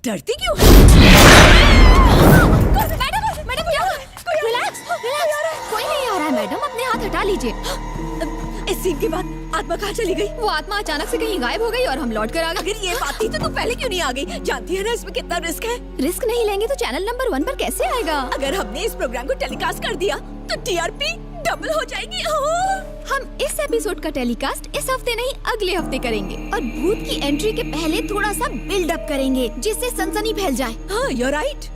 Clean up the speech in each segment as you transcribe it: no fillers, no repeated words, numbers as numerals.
डरती क्यों है? मैडम क्या हुआ? रिलैक्स, कोई नहीं आ रहा है मैडम, अपने हाथ हटा लीजिए। इस सीन के बाद आत्मा कहाँ चली गई? वो आत्मा अचानक से कहीं गायब हो गई और हम लौट कर आ गए। अगर ये बात थी तो तुम पहले क्यों नहीं आ गई? जानती है ना इसमें कितना रिस्क है। रिस्क नहीं लेंगे तो चैनल नंबर 1 पर कैसे आएगा? अगर हमने इस प्रोग्राम को टेलीकास्ट कर दिया तो टीआरपी डबल हो जाएगी। ओह! हम इस एपिसोड का टेलीकास्ट इस हफ्ते नहीं अगले हफ्ते करेंगे और भूत की एंट्री के पहले थोड़ा सा बिल्डअप करेंगे जिससे सनसनी फैल जाए। हाँ, you're right।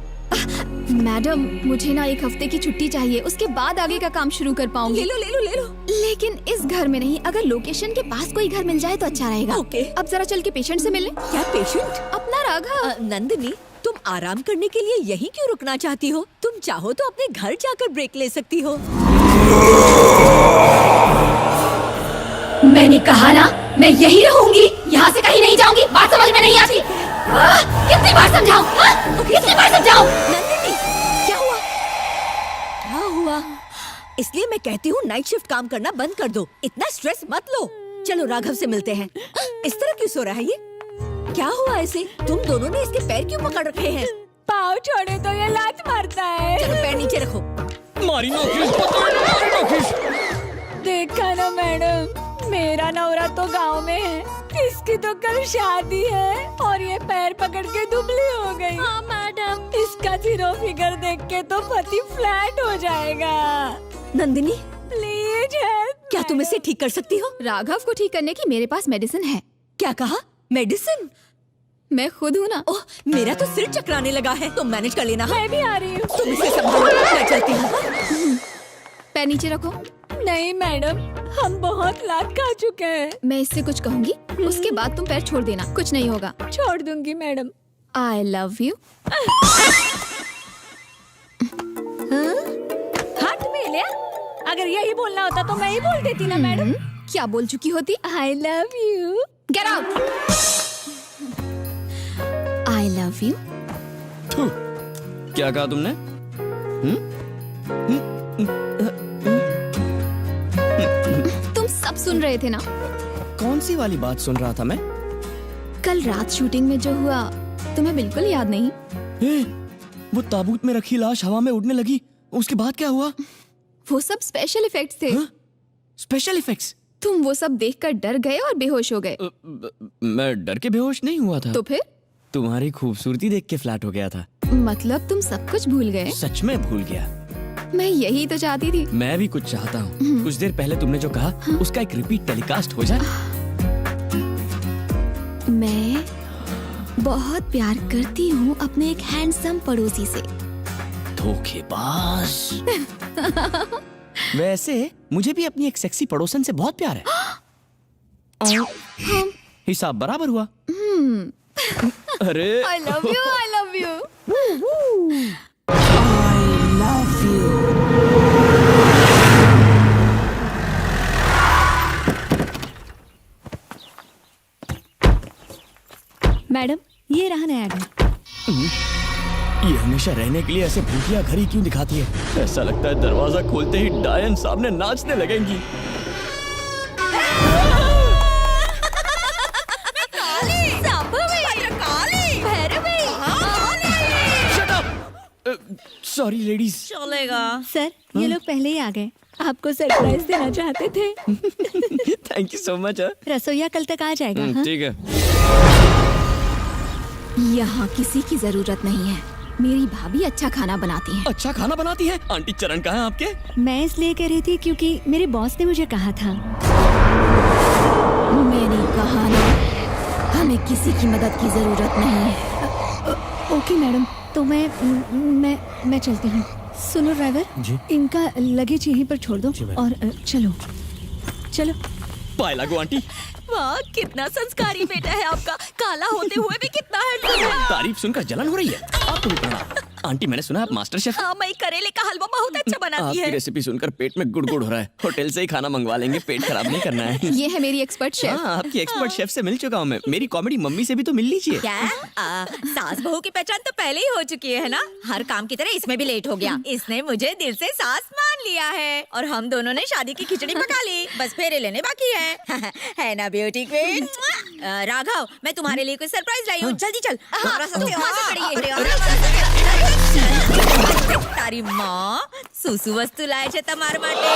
मैडम मुझे ना 1 हफ्ते की छुट्टी चाहिए, उसके बाद आगे का काम शुरू कर पाऊंगी। ले लो। लेकिन इस घर में नहीं, अगर लोकेशन के पास कोई घर मिल जाए तो अच्छा रहेगा। ओके। अब जरा चल के पेशेंट से मिलने। क्या पेशेंट? अपना राघव। नंदिनी, तुम आराम करने के लिए यहीं क्यों रुकना चाहती हो? तुम चाहो तो अपने घर जाकर ब्रेक ले सकती हो। मैंने कहा ना मैं यही रहूंगी, यहाँ से कहीं नहीं जाऊंगी। बात समझ में नहीं आती? कितनी बार समझाऊं? कितनी बार समझाऊं? नंदिनी, क्या हुआ? क्या हुआ? इसलिए मैं कहती हूँ नाइट शिफ्ट काम करना बंद कर दो। इतना स्ट्रेस मत लो। चलो राघव से मिलते हैं। इस तरह क्यों सो रहा है ये? क्या हुआ ऐसे? तुम दोनों ने इसके पैर क्यों पकड़ रखे हैं? पाँव छोड़े तो ये लात मारता है। चलो पैर नीचे रखो। मारी नौकरी। देखा ना मैडम, मेरा नौरा तो गांव में है, इसकी तो कल शादी है और ये पैर पकड़ के दुबली हो गई। हाँ मैडम, इसका जीरो फिगर देख के तो पति फ्लैट हो जाएगा। Nandini, please help. क्या तुम इसे ठीक कर सकती हो? राघव को ठीक करने की मेरे पास मेडिसिन है। क्या कहा? मेडिसिन? मैं खुद हूँ ना। ओह, मेरा तो सिर चकराने लगा है। तुम मैनेज कर लेना। मैं भी आ रही हूँ। तुम इसे संभालो, मैं चलती हूँ। पैर नीचे रखो। नहीं मैडम, हम बहुत लात खा चुके हैं। मैं इससे कुछ कहूँगी, उसके बाद तुम पैर छोड़ देना, कुछ नहीं होगा। छोड़ दूंगी मैडम। I love you। हाथ में लिया। अगर यही बोलना होता तो मैं ही बोल देती ना मैडम। क्या बोल चुकी होती? I love you। Get out। I love you। क्या कहा तुमने? तुम सब सुन रहे थे ना? कौन सी वाली बात सुन रहा था मैं? कल रात शूटिंग में जो हुआ तुम्हें बिल्कुल याद नहीं? वो ताबूत में रखी लाश हवा में उड़ने लगी, उसके बाद क्या हुआ? वो सब स्पेशल इफेक्ट्स थे। Special effects? तुम वो सब देखकर डर गए और बेहोश हो गए। मैं डर के बेहोश नहीं हुआ था। तो फिर? तुम्हारी खूबसूरती देख के फ्लैट हो गया था। मतलब तुम सब कुछ भूल गए? सच में भूल गया। मैं यही तो चाहती थी। मैं भी कुछ चाहता हूँ। कुछ देर पहले तुमने जो कहा उसका एक रिपीट टेलीकास्ट हो जाए। मैं बहुत प्यार करती हूँ अपने एक हैंडसम पड़ोसी से। धोखेबाज। वैसे मुझे भी अपनी एक सेक्सी पड़ोसन से बहुत प्यार है। हिसाब बराबर हुआ। अरे I love you, I love you। Madam, ये रहा नया घर। ये हमेशा रहने के लिए ऐसे भूतिया घर ही क्यों दिखाती है? ऐसा लगता है दरवाजा खोलते ही डायन सामने नाचने लगेंगी। Sorry ladies. चलेगा। सर, ये लोग पहले ही आ गए। आपको सरप्राइज देना चाहते थे। Thank you so much. रसोईया कल तक आ जाएगा। हाँ? ठीक है। यहाँ किसी की जरूरत नहीं है। मेरी भाभी अच्छा खाना बनाती है। अच्छा खाना बनाती है? आंटी चरण कहाँ है आपके? मैं इसलिए कह रही थी क्योंकि मेरे बॉस ने मुझे कहा था। मैंने कहा ना, हमें किसी की मदद की जरूरत नहीं है। ओके मैडम, तो मैं चलती हूँ। सुनो ड्राइवर जी? इनका लगेज यहीं पर छोड़ दो और चलो चलो। पाए लागो आंटी। वाह, कितना संस्कारी बेटा है आपका। काला होते हुए भी कितना हैंडसम है। तारीफ सुनकर जलन हो रही है। आपको भी प्रणाम। आंटी, मैंने सुना आप मास्टर शेफ। हाँ, मैं करेले का हलवा बहुत अच्छा बनाती आपकी है। रेसिपी सुनकर पेट में गुड़गुड़ हो रहा है। होटल से ही खाना मंगवा लेंगे, पेट खराब नहीं करना है। ये है मेरी एक्सपर्ट शेफ। हाँ, आपकी एक्सपर्ट शेफ से मिल चुका हूँ मैं। मेरी कॉमेडी मम्मी से भी तो मिल लीजिए। क्या? सास बहू की पहचान तो पहले ही हो चुकी है ना। हर काम की तरह इसमें भी लेट हो गया। इसने मुझे दिल से सास मान लिया है और हम दोनों ने शादी की खिचड़ी पका ली। बस फेरे लेने बाकी है। है ना ब्यूटी क्वीन? राघव, मैं तुम्हारे लिए कोई सरप्राइज लाई हूँ। जल्दी चल। हमारा सबसे वहाँ से पड़ी है। तारी माँ सुसु वस्तु लाए छे तमार माटे।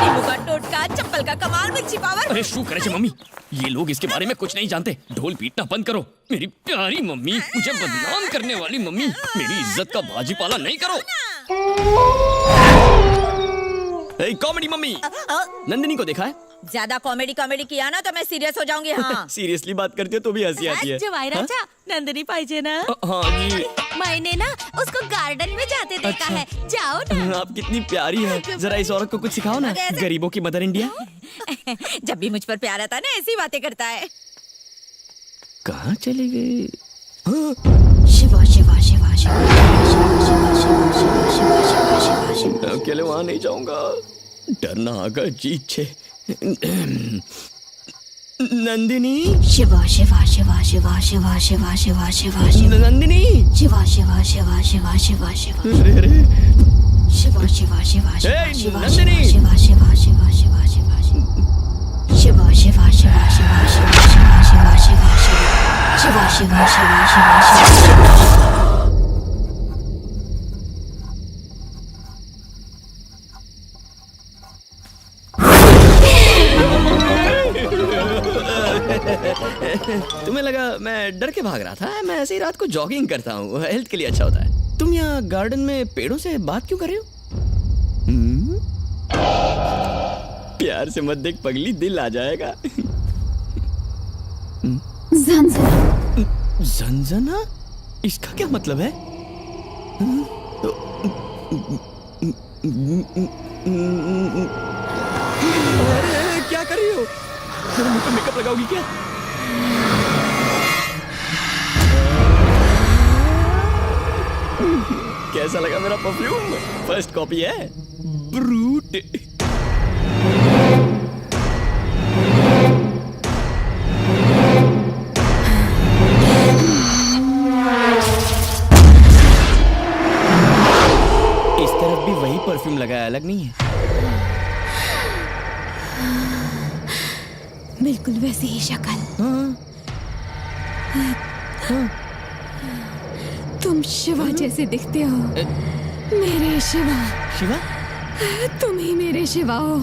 नींबू का टोटका, चप्पल का कमाल, मिर्ची पावर। अरे शू करे छे मम्मी, ये लोग इसके बारे में कुछ नहीं जानते। ढोल पीटना बंद करो। मेरी प्यारी मम्मी, मुझे बदनाम करने वाली मम्मी, मेरी इज्जत का बाजीपाला नहीं करो। कॉमेडी मम्मी, नंदिनी को देखा है? ज्यादा कॉमेडी किया ना तो मैं सीरियस हो जाऊंगी। हाँ। सीरियसली बात करती हो तो भी हंसी आती है। जवायराचा, नंदिनी पाहिजे ना? हाँ जी। मैंने ना उसको गार्डन में जाते देखा है। जाओ ना। आप कितनी प्यारी है। जरा इस औरत को कुछ सिखाओ ना। गरीबों की मदर इंडिया। जब भी मुझ पर प्यार आता है ना, ऐसी बातें करता है। कहाँ चली गई? शिवा शिवा शिवा शिवा शिवा शिवा शिवा शिवा शिवा शिवा शिवा। अकेले वहाँ नहीं जाऊंगा, डरना आगा जीत छे। नंदिनी, शिवा शिवा शिवा शिवा शिवा शिवा शिवा शिवा शिवा। नंदिनी, शिवा शिवा शिवा शिवा शिवा शिवा। अरे अरे, शिवा शिवा शिवा शिवा ए, शिवा नंदिनी। शिवा शिवा शिवा शिवा शिवा शिवा शिवा शिवा शिवा शिवा शिवा शिवा शिवा शिवा शिवा शिवा शिवा शिवा। तुम्हें लगा मैं डर के भाग रहा था? मैं ऐसे ही रात को जॉगिंग करता हूँ, हेल्थ के लिए अच्छा होता है। तुम यहाँ गार्डन में पेड़ों से बात क्यों कर रहे हो? प्यार से मत देख पगली, दिल आ जाएगा। ज़ंज़ना। ज़ंज़ना? इसका क्या मतलब है? अरे क्या कर रही हो? मेरे मुंह पे मेकअप लगाओगी क्या? कैसा लगा मेरा परफ्यूम? फर्स्ट कॉपी है। ब्रूट। इस तरफ भी वही परफ्यूम लगाया, अलग नहीं है। बिल्कुल वैसी ही शक्ल। तुम शिवा जैसे दिखते हो। मेरे शिवा। शिवा? तुम ही मेरे शिवा हो।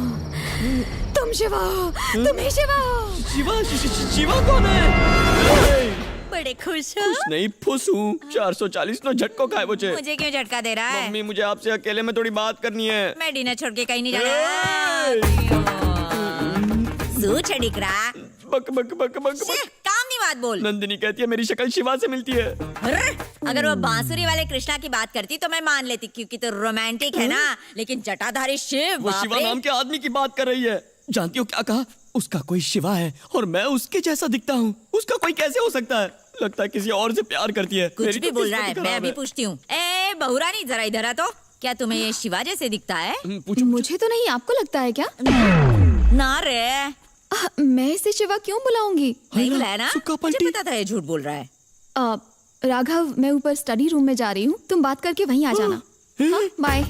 तुम शिवा हो, तुम ही शिवा हो। शिवा? शिवा कौन है? बड़े खुश हो? खुश नहीं, फुस हूँ। 440 नो झटको खाए मुझे। मुझे क्यों झटका दे रहा है? मम्मी, मुझे आपसे अकेले में थोड़ी बात करनी है। मैं डिनर छोड़ के कहीं नहीं जाना। सूच डिकरा। बक बक बक बक बक। काम नहीं बात बोल। नंदिनी कहती है मेरी शक्ल शिवा से मिलती है। अगर वो बांसुरी वाले कृष्णा की बात करती तो मैं मान लेती, क्योंकि तो रोमांटिक है ना। लेकिन जटाधारी शिव, वो शिवा नाम के आदमी की बात कर रही है। जानती हो क्या कहा? उसका कोई शिवा है और मैं उसके जैसा दिखता हूँ। उसका कोई कैसे हो सकता है? लगता है किसी और से प्यार करती है। कुछ भी बोल रहा है। मैं अभी पूछती हूँ। ए बहुरानी, जरा इधर आ तो। क्या तुम्हें ये शिवा जैसे दिखता है? मुझे तो नहीं, आपको लगता है क्या? ना रे, मैं इसे शिवा क्यों बुलाऊंगी? नहीं बुलाया ना? मुझे पता था ये झूठ बोल रहा है। राघव, मैं ऊपर स्टडी रूम में जा रही हूँ, तुम बात करके वहीं आ जाना। बाय।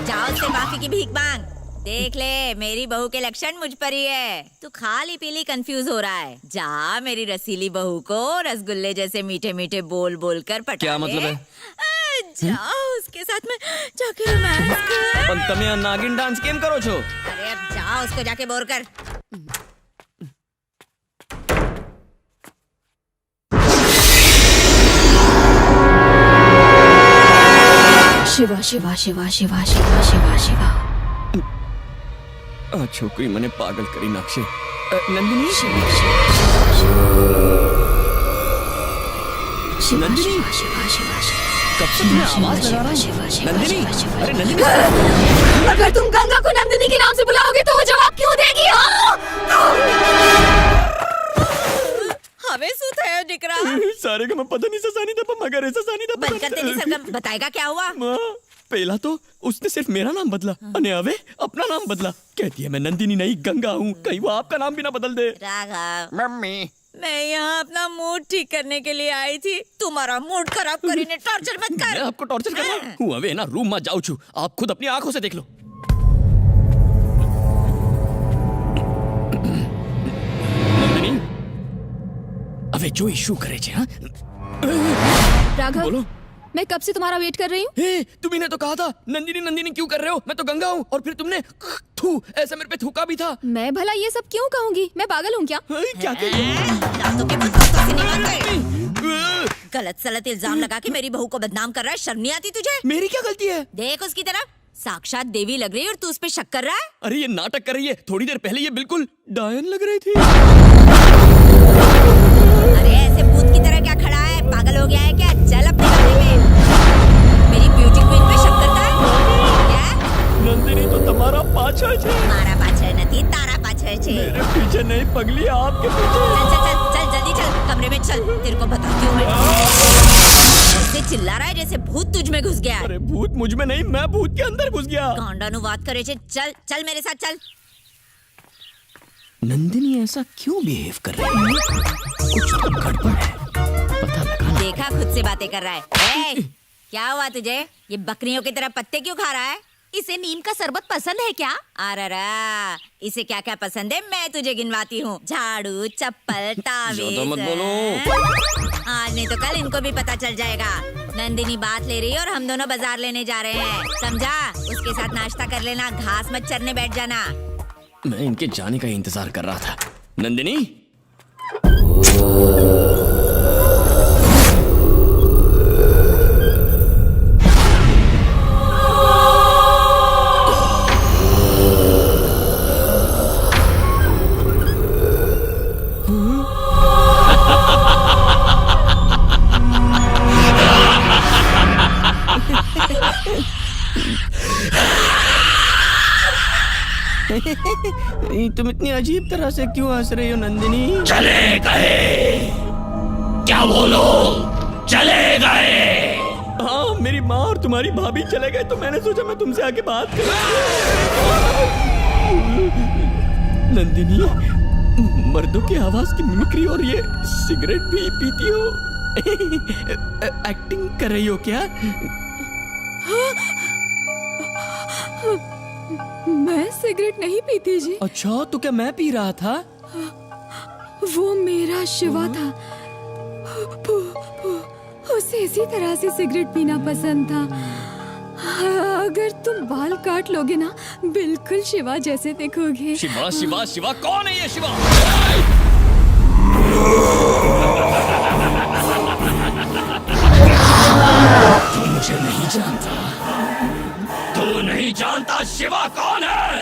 जाओ से माफी की भीख मांग। देख ले, मेरी बहू के लक्षण मुझ पर ही है। तू खाली पीली कंफ्यूज हो रहा है। जा मेरी रसीली बहू को रसगुल्ले जैसे मीठे मीठे बोल बोल कर पटा। क्या मतलब है? जाओ उसके साथ में जाके रोमांस कर। पण તમે नागिन डांस केम करो छो? अरे अब जाओ उसको जाके बोर कर। शिवा शिवा शिवा शिवा शिवा शिवा शिवा। आ छोकरी मने पागल करी नाखशे। नंदिनी? शिवा शिवा शिवा शिवा नंदिनी? शिवा शिवा शिवा। कब से मैं आवाज लगा रहा हूँ। नंदिनी? अरे नंदिनी? अगर तुम गंगा को नंदिनी के नाम से बुलाओगे तो वो जवाब क्यों देगी? हमें શું થયો દીકરા? सारे का मैं पता नहीं ससानी था, मगर ऐसा सानी था। बंद कर तेरी सरगम। बताएगा क्या हुआ? माँ, पहला तो उसने सिर्फ मेरा नाम बदला, अने अवे अपना नाम बदला। कहती है मैं नंदिनी नहीं गंगा हूँ। कहीं वो आपका नाम भी ना बदल दे। राघव, मम्मी, मैं यहाँ अपना मूड ठीक करने के लिए आई थी। तुम्हारा मूड खराब करीने टॉर्चर मत कर। मैं आपको टॉर्चर कर रहा हूँ? अवे ना रूम में जाऊँ छू, आप खुद अपनी आंखों से देख लो। नंदिनी, હવે જોઈ શું કરે છે હા राघव बोलो मैं कब से तुम्हारा वेट कर रही हूँ। हे तुम्ही तो कहा था नंदिनी नंदिनी क्यों कर रहे हो, मैं तो गंगा हूँ। और फिर तुमने थू ऐसा मेरे पे थूका भी था। मैं भला ये सब क्यों कहूँगी, मैं पागल हूँ क्या। क्या दांतों के बदबू से निकल गए। गलत सलत इल्जाम लगा के मेरी बहू को बदनाम कर रहा है, शर्म नहीं आती तुझे। मेरी क्या गलती है। देख उसकी तरफ, साक्षात देवी लग रही है और तू उस पे शक कर रहा है। अरे ये नाटक कर रही है, थोड़ी देर पहले ये बिल्कुल डायन लग रही थी। अरे ऐसे भूत की तरह क्या खड़ा है, पागल हो गया है क्या। चल अपने कमरे में। मेरी ब्यूटी क्वीन पे शक करता है क्या। नंदिनी तो तुम्हारा पाछळ छे। मारा पाछळ नहीं, तारा पाछळ छे। मेरे पीछे नहीं पगली, आपके पीछे। चल चल चल चल जल्दी चल, कमरे में चल, तेरे को बताती हूँ मैं। ऐसे चिल्ला रहा है जैसे भूत तुझ में घुस गया है। अरे भूत मुझ में नहीं, मैं भूत के अंदर घुस गया। गांडानुवाद करे छे। चल चल मेरे साथ चल। नंदिनी ऐसा क्यों बिहेव कर रही है, कुछ तो गड़बड़ है, पता लगा। देखा खुद से बातें कर रहा है। ए, क्या हुआ तुझे, ये बकरियों की तरह पत्ते क्यों खा रहा है। इसे नीम का शरबत पसंद है क्या। अरे इसे क्या क्या पसंद है मैं तुझे गिनवाती हूँ। झाड़ू, चप्पल, तावीज। ज्यादा मत बोलो। आज नहीं तो कल इनको भी पता चल जाएगा। नंदिनी बात ले रही है और हम दोनों बाजार लेने जा रहे हैं, समझा। उसके साथ नाश्ता कर लेना, घास मत चरने बैठ जाना। मैं इनके जाने का ही इंतजार कर रहा था। नंदिनी तुम इतनी अजीब तरह से क्यों हंस रही हो नंदिनी। चले गए, क्या बोलो, चले गए। हाँ मेरी माँ और तुम्हारी भाभी चले गए तो मैंने सोचा मैं तुमसे आके बात करूं। नंदिनी मर्दों की आवाज की मिमिक्री और ये सिगरेट भी पीती हो। एक्टिंग कर रही हो क्या। मैं सिगरेट नहीं पीती जी। अच्छा तो क्या मैं पी रहा था। वो मेरा शिवा था, उसे इसी तरह से सिगरेट पीना पसंद था। अगर तुम बाल काट लोगे ना बिल्कुल शिवा जैसे दिखोगे। शिवा शिवा शिवा कौन है ये शिवा। तू मुझे नहीं जानता, तू नहीं जानता शिवा कौन है।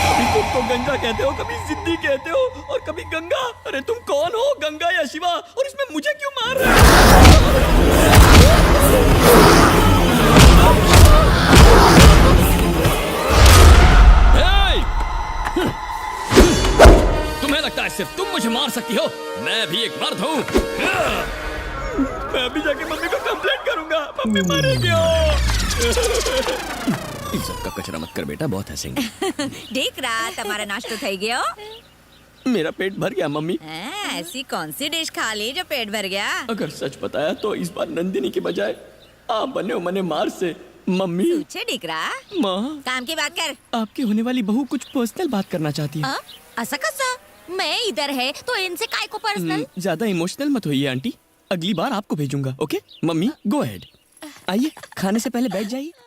कभी तुम तो गंगा कहते हो, कभी सिद्धि कहते हो और कभी गंगा। अरे तुम कौन हो, गंगा या शिवा। और इसमें मुझे क्यों मार रहे हो। तुम्हें लगता है सिर्फ तुम मुझे मार सकती हो, मैं भी एक मर्द हूँ। मैं अभी जाके मम्मी को कंप्लेंट करूंगा, मम्मी मारेगी। इस सब का कचरा मत कर बेटा, बहुत हंसेंगे। देख रहा तुम्हारा नाश्ता થઈ गयो। मेरा पेट भर गया मम्मी। ऐसी कौन सी डिश खा ली जो पेट भर गया। अगर सच बताया तो इस बार नंदिनी के बजाय आप बने हो मने मार से। मम्मी पूछे दिख रहा माँ काम की बात कर। आपकी होने वाली बहू कुछ पर्सनल बात करना चाहती है। ऐसा कैसा, मैं इधर है तो इनसे काय को पर्सनल। ज्यादा इमोशनल मत होइए आंटी, अगली बार आपको भेजूंगा। Okay mummy go ahead. आइए खाने से पहले बैठ जाइए।